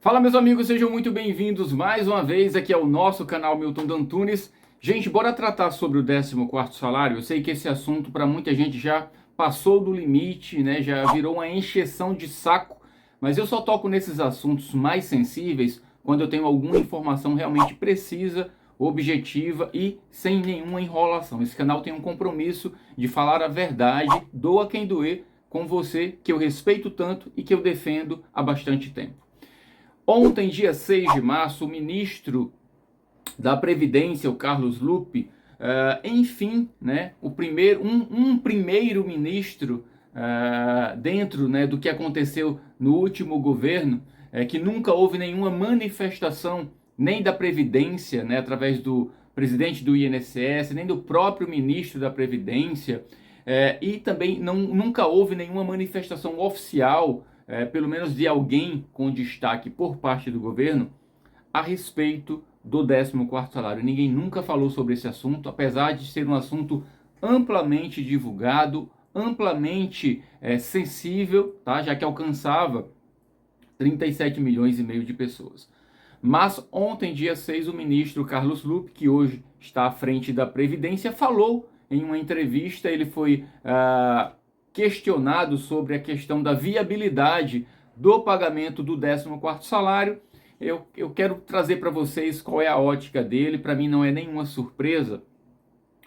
Fala, meus amigos, sejam muito bem-vindos mais uma vez aqui ao nosso canal Milton D'Antunes. Gente, bora tratar sobre o 14º salário. Eu sei que esse assunto para muita gente já passou do limite, né? Já virou uma encheção de saco, mas eu só toco nesses assuntos mais sensíveis quando eu tenho alguma informação realmente precisa, objetiva e sem nenhuma enrolação. Esse canal tem um compromisso de falar a verdade, doa quem doer, com você, que eu respeito tanto e que eu defendo há bastante tempo. Ontem, dia 6 de março, o ministro da Previdência, o Carlos Lupe, enfim, né, um primeiro-ministro dentro, né, do que aconteceu no último governo, que nunca houve nenhuma manifestação nem da Previdência, né, através do presidente do INSS, nem do próprio ministro da Previdência, e também nunca houve nenhuma manifestação oficial, pelo menos de alguém com destaque por parte do governo, a respeito do 14º salário. Ninguém nunca falou sobre esse assunto, apesar de ser um assunto amplamente divulgado, amplamente sensível, tá? Já que alcançava 37 milhões e meio de pessoas. Mas ontem, dia 6, o ministro Carlos Lupe, que hoje está à frente da Previdência, falou em uma entrevista, ele foi questionado sobre a questão da viabilidade do pagamento do 14º salário. Eu quero trazer para vocês qual é a ótica dele. Para mim não é nenhuma surpresa,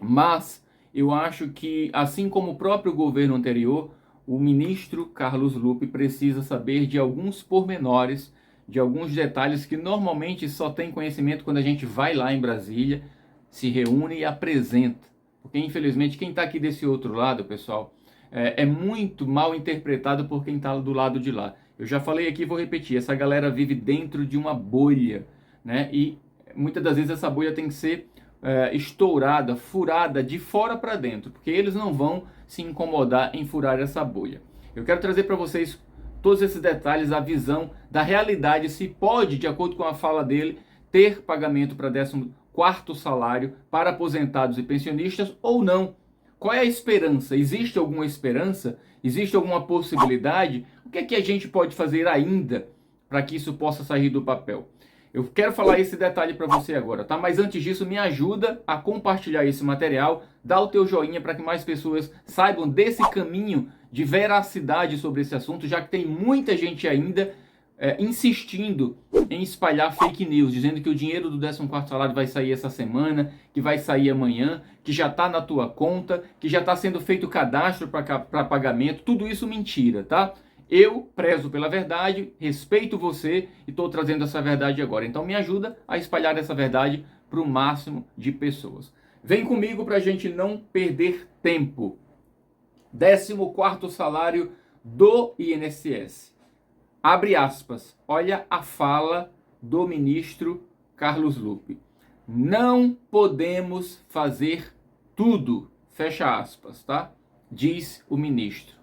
mas eu acho que, assim como o próprio governo anterior, o ministro Carlos Lupe precisa saber de alguns pormenores, de alguns detalhes que normalmente só tem conhecimento quando a gente vai lá em Brasília, se reúne e apresenta. Porque, infelizmente, quem está aqui desse outro lado, pessoal, é muito mal interpretado por quem está do lado de lá. Eu já falei aqui, vou repetir, essa galera vive dentro de uma bolha, né? E muitas das vezes essa bolha tem que ser estourada, furada de fora para dentro, porque eles não vão se incomodar em furar essa bolha. Eu quero trazer para vocês todos esses detalhes, a visão da realidade, se pode, de acordo com a fala dele, ter pagamento para 14º salário para aposentados e pensionistas ou não. Qual é a esperança? Existe alguma esperança? Existe alguma possibilidade? O que é que a gente pode fazer ainda para que isso possa sair do papel? Eu quero falar esse detalhe para você agora, tá? Mas antes disso, me ajuda a compartilhar esse material, dá o teu joinha para que mais pessoas saibam desse caminho de veracidade sobre esse assunto, já que tem muita gente ainda insistindo em espalhar fake news, dizendo que o dinheiro do 14º salário vai sair essa semana, que vai sair amanhã, que já está na tua conta, que já está sendo feito cadastro para pagamento. Tudo isso mentira, tá? Eu prezo pela verdade, respeito você e estou trazendo essa verdade agora. Então me ajuda a espalhar essa verdade para o máximo de pessoas. Vem comigo para a gente não perder tempo. 14º salário do INSS. Abre aspas, olha a fala do ministro Carlos Lupe. Não podemos fazer tudo, fecha aspas, tá? Diz o ministro.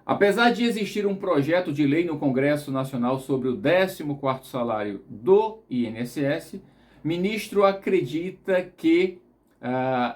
Apesar de existir um projeto de lei no Congresso Nacional sobre o 14º salário do INSS, ministro acredita que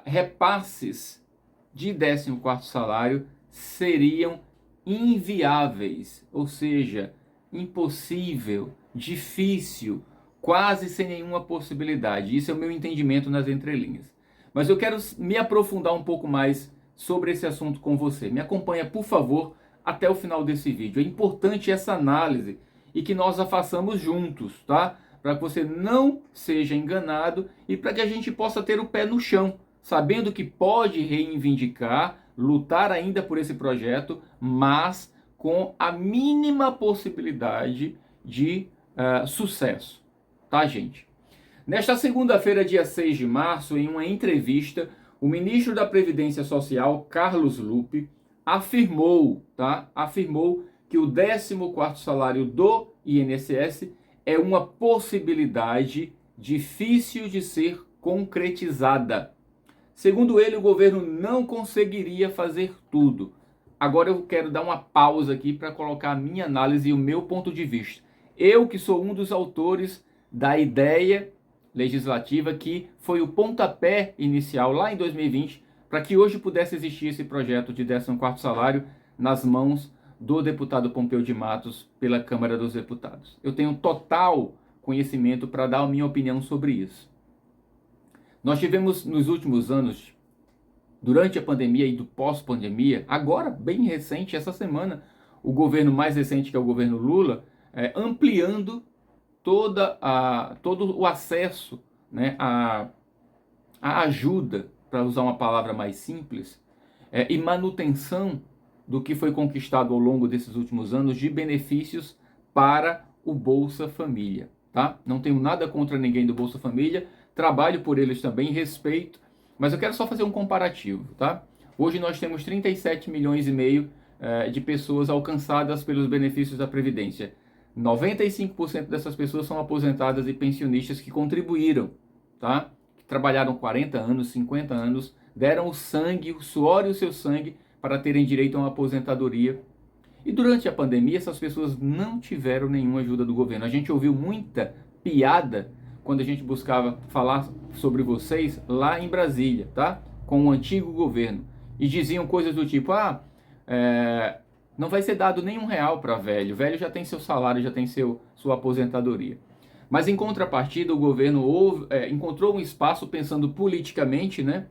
repasses de 14º salário seriam inviáveis, ou seja, impossível, difícil, quase sem nenhuma possibilidade. Isso é o meu entendimento nas entrelinhas. Mas eu quero me aprofundar um pouco mais sobre esse assunto com você. Me acompanha, por favor, até o final desse vídeo. É importante essa análise e que nós a façamos juntos, tá? Para que você não seja enganado e para que a gente possa ter o pé no chão, sabendo que pode reivindicar, lutar ainda por esse projeto, mas com a mínima possibilidade de sucesso, tá, gente? Nesta segunda-feira, dia 6 de março, em uma entrevista, o ministro da Previdência Social, Carlos Lupe, afirmou que o 14º salário do INSS é uma possibilidade difícil de ser concretizada. Segundo ele, o governo não conseguiria fazer tudo. Agora eu quero dar uma pausa aqui para colocar a minha análise e o meu ponto de vista. Eu, que sou um dos autores da ideia legislativa que foi o pontapé inicial lá em 2020 para que hoje pudesse existir esse projeto de 14º salário nas mãos do deputado Pompeu de Matos pela Câmara dos Deputados. Eu tenho total conhecimento para dar a minha opinião sobre isso. Nós tivemos nos últimos anos, durante a pandemia e do pós-pandemia, agora bem recente, essa semana, o governo mais recente, que é o governo Lula, ampliando todo o acesso, né, a ajuda, para usar uma palavra mais simples, e manutenção do que foi conquistado ao longo desses últimos anos de benefícios para o Bolsa Família. Tá? Não tenho nada contra ninguém do Bolsa Família, trabalho por eles também, respeito, mas eu quero só fazer um comparativo. Tá? Hoje nós temos 37 milhões e meio de pessoas alcançadas pelos benefícios da Previdência. 95% dessas pessoas são aposentadas e pensionistas que contribuíram, tá? Que trabalharam 40 anos, 50 anos, deram o sangue, o suor e o seu sangue para terem direito a uma aposentadoria. E durante a pandemia, essas pessoas não tiveram nenhuma ajuda do governo. A gente ouviu muita piada quando a gente buscava falar sobre vocês lá em Brasília, tá? Com o antigo governo. E diziam coisas do tipo, não vai ser dado nenhum real para velho. O velho já tem seu salário, já tem sua aposentadoria. Mas em contrapartida, o governo encontrou um espaço pensando politicamente, né,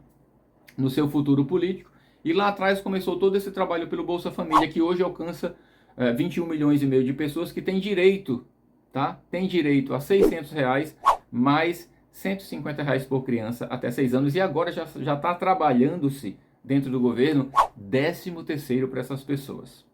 no seu futuro político. E lá atrás começou todo esse trabalho pelo Bolsa Família, que hoje alcança 21 milhões e meio de pessoas que têm direito, tá? Tem direito a R$600 mais R$150 por criança até 6 anos. E agora já está trabalhando-se dentro do governo 13º para essas pessoas.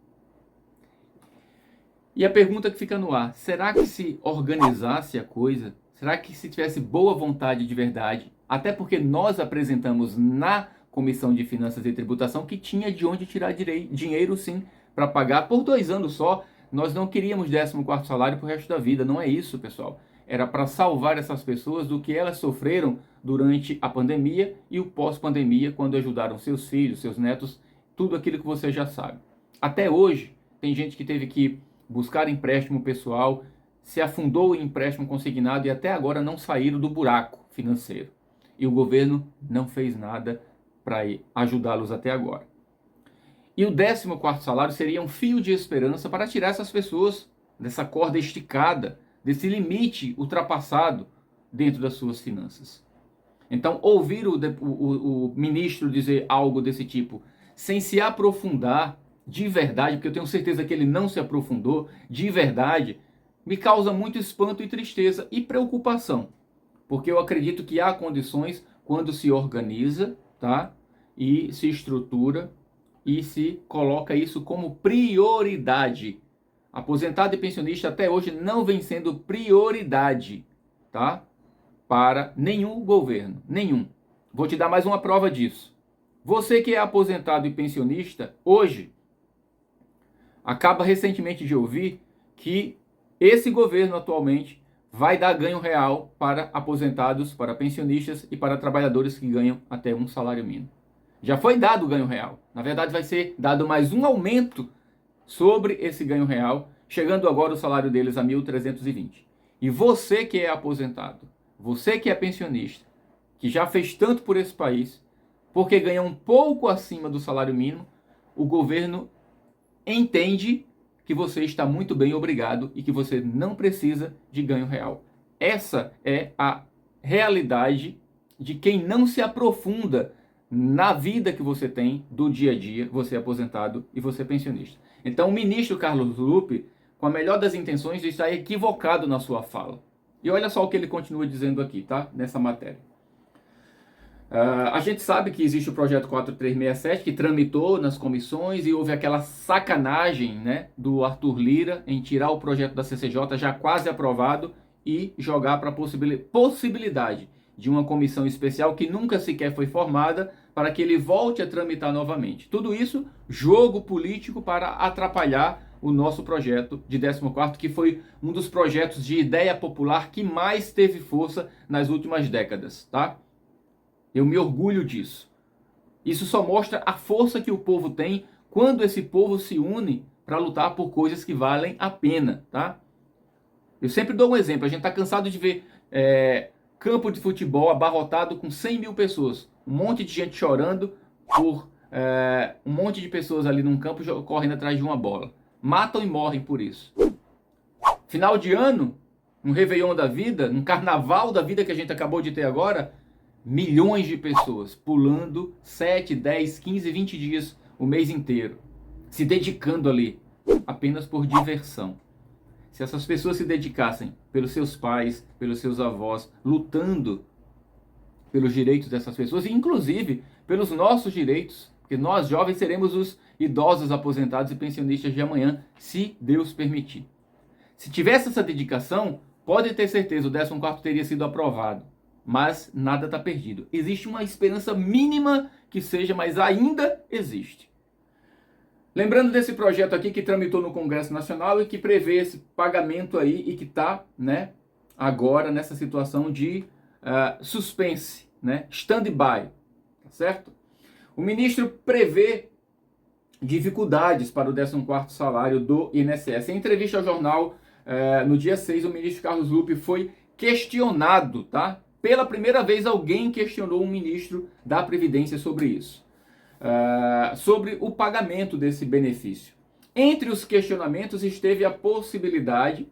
E a pergunta que fica no ar, será que se organizasse a coisa, será que se tivesse boa vontade de verdade, até porque nós apresentamos na Comissão de Finanças e Tributação que tinha de onde tirar dinheiro sim para pagar por 2 anos só, nós não queríamos 14º salário para o resto da vida, não é isso, pessoal. Era para salvar essas pessoas do que elas sofreram durante a pandemia e o pós-pandemia, quando ajudaram seus filhos, seus netos, tudo aquilo que você já sabe. Até hoje, tem gente que teve que buscar empréstimo pessoal, se afundou em empréstimo consignado e até agora não saíram do buraco financeiro. E o governo não fez nada para ajudá-los até agora. E o 14º salário seria um fio de esperança para tirar essas pessoas dessa corda esticada, desse limite ultrapassado dentro das suas finanças. Então, ouvir o ministro dizer algo desse tipo, sem se aprofundar de verdade, porque eu tenho certeza que ele não se aprofundou de verdade, me causa muito espanto e tristeza e preocupação. Porque eu acredito que há condições, quando se organiza, tá? E se estrutura e se coloca isso como prioridade. Aposentado e pensionista até hoje não vem sendo prioridade, tá? Para nenhum governo, nenhum. Vou te dar mais uma prova disso. Você que é aposentado e pensionista, hoje, acaba recentemente de ouvir que esse governo atualmente vai dar ganho real para aposentados, para pensionistas e para trabalhadores que ganham até um salário mínimo. Já foi dado o ganho real. Na verdade, vai ser dado mais um aumento sobre esse ganho real, chegando agora o salário deles a 1.320. E você que é aposentado, você que é pensionista, que já fez tanto por esse país, porque ganha um pouco acima do salário mínimo, o governo entende que você está muito bem, obrigado, e que você não precisa de ganho real. Essa é a realidade de quem não se aprofunda na vida que você tem do dia a dia, você é aposentado e você é pensionista. Então o ministro Carlos Lupe, com a melhor das intenções, está equivocado na sua fala. E olha só o que ele continua dizendo aqui, tá? Nessa matéria. A gente sabe que existe o projeto 4367 que tramitou nas comissões e houve aquela sacanagem, né, do Arthur Lira em tirar o projeto da CCJ já quase aprovado e jogar para a possibilidade de uma comissão especial que nunca sequer foi formada para que ele volte a tramitar novamente. Tudo isso, jogo político para atrapalhar o nosso projeto de 14º, que foi um dos projetos de ideia popular que mais teve força nas últimas décadas, tá? Eu me orgulho disso. Isso só mostra a força que o povo tem quando esse povo se une para lutar por coisas que valem a pena, tá? Eu sempre dou um exemplo. A gente está cansado de ver campo de futebol abarrotado com 100 mil pessoas. Um monte de gente chorando por um monte de pessoas ali num campo correndo atrás de uma bola. matam e morrem por isso. Final de ano, um Réveillon da vida, um Carnaval da vida que a gente acabou de ter agora, milhões de pessoas pulando 7, 10, 15, 20 dias o mês inteiro, se dedicando ali, apenas por diversão. Se essas pessoas se dedicassem pelos seus pais, pelos seus avós, lutando pelos direitos dessas pessoas, e inclusive pelos nossos direitos, porque nós jovens seremos os idosos aposentados e pensionistas de amanhã, se Deus permitir. Se tivesse essa dedicação, pode ter certeza, o 14º teria sido aprovado. Mas nada está perdido. Existe uma esperança mínima que seja, mas ainda existe. Lembrando desse projeto aqui que tramitou no Congresso Nacional e que prevê esse pagamento aí e que está, né, agora nessa situação de suspense, né, stand-by, tá certo? O ministro prevê dificuldades para o 14º salário do INSS. Em entrevista ao jornal, no dia 6, o ministro Carlos Lupe foi questionado, tá? Pela primeira vez alguém questionou um ministro da Previdência sobre isso. Sobre o pagamento desse benefício. Entre os questionamentos esteve a possibilidade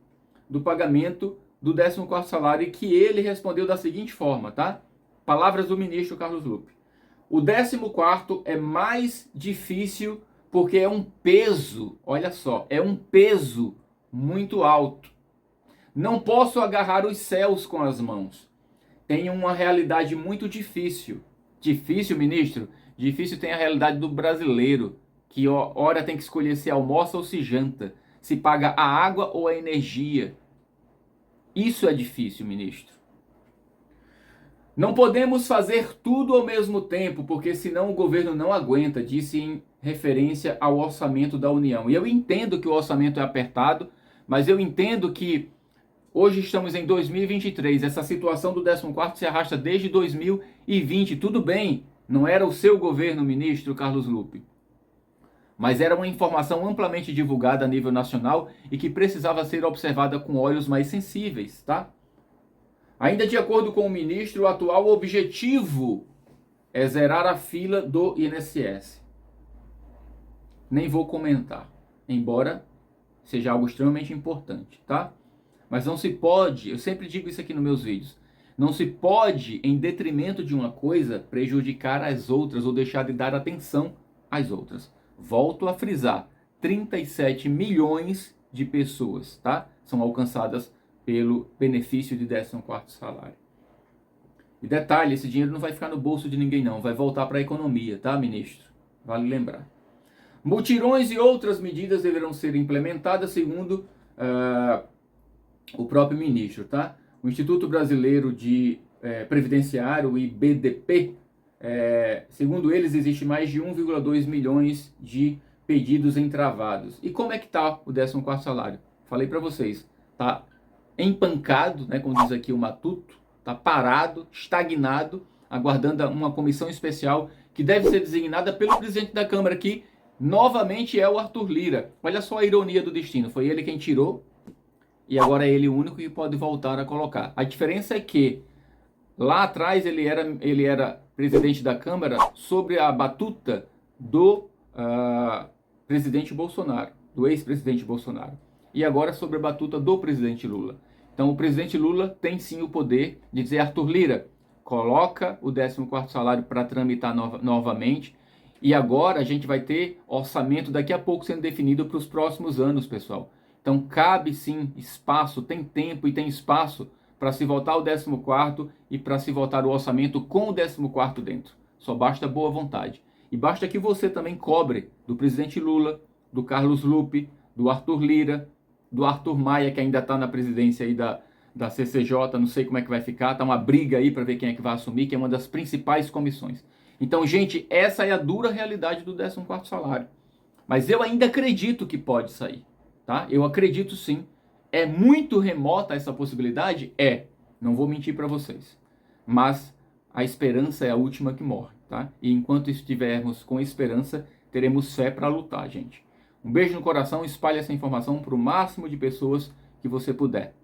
do pagamento do 14º salário, e que ele respondeu da seguinte forma, tá? Palavras do ministro Carlos Lupe. O 14º é mais difícil porque é um peso, olha só, é um peso muito alto. Não posso agarrar os céus com as mãos. Tem uma realidade muito difícil. Difícil, ministro? Difícil tem a realidade do brasileiro, que ora tem que escolher se almoça ou se janta, se paga a água ou a energia. Isso é difícil, ministro. Não podemos fazer tudo ao mesmo tempo, porque senão o governo não aguenta, disse em referência ao orçamento da União. E eu entendo que o orçamento é apertado, mas eu entendo que hoje estamos em 2023, essa situação do 14º se arrasta desde 2020. Tudo bem, não era o seu governo, ministro Carlos Lupe, mas era uma informação amplamente divulgada a nível nacional e que precisava ser observada com olhos mais sensíveis, tá? Ainda de acordo com o ministro, o atual objetivo é zerar a fila do INSS. Nem vou comentar, embora seja algo extremamente importante, tá? Mas não se pode, eu sempre digo isso aqui nos meus vídeos, não se pode, em detrimento de uma coisa, prejudicar as outras ou deixar de dar atenção às outras. Volto a frisar, 37 milhões de pessoas, tá? São alcançadas pelo benefício de 14º salário. E detalhe, esse dinheiro não vai ficar no bolso de ninguém não, vai voltar para a economia, tá, ministro? Vale lembrar. Mutirões e outras medidas deverão ser implementadas segundo o próprio ministro, tá? O Instituto Brasileiro de Previdenciário, o IBDP, segundo eles, existe mais de 1,2 milhões de pedidos entravados. E como é que tá o 14º salário? Falei para vocês, tá empancado, né, como diz aqui o Matuto, tá parado, estagnado, aguardando uma comissão especial que deve ser designada pelo presidente da Câmara, que novamente é o Arthur Lira. Olha só a ironia do destino, foi ele quem tirou e agora é ele o único que pode voltar a colocar. A diferença é que lá atrás ele era presidente da Câmara sobre a batuta do presidente Bolsonaro, do ex-presidente Bolsonaro. E agora sobre a batuta do presidente Lula. Então o presidente Lula tem sim o poder de dizer: Arthur Lira, coloca o 14º salário para tramitar novamente. E agora a gente vai ter orçamento daqui a pouco sendo definido para os próximos anos, pessoal. Então cabe sim espaço, tem tempo e tem espaço para se votar o 14º e para se votar o orçamento com o 14º dentro. Só basta boa vontade. E basta que você também cobre do presidente Lula, do Carlos Lupe, do Arthur Lira, do Arthur Maia, que ainda está na presidência aí da CCJ, não sei como é que vai ficar, tá uma briga aí para ver quem é que vai assumir, que é uma das principais comissões. Então, gente, essa é a dura realidade do 14º salário. Mas eu ainda acredito que pode sair, tá? Eu acredito sim. É muito remota essa possibilidade? É. Não vou mentir para vocês. Mas a esperança é a última que morre, tá? E enquanto estivermos com esperança, teremos fé para lutar, gente. Um beijo no coração, espalhe essa informação para o máximo de pessoas que você puder.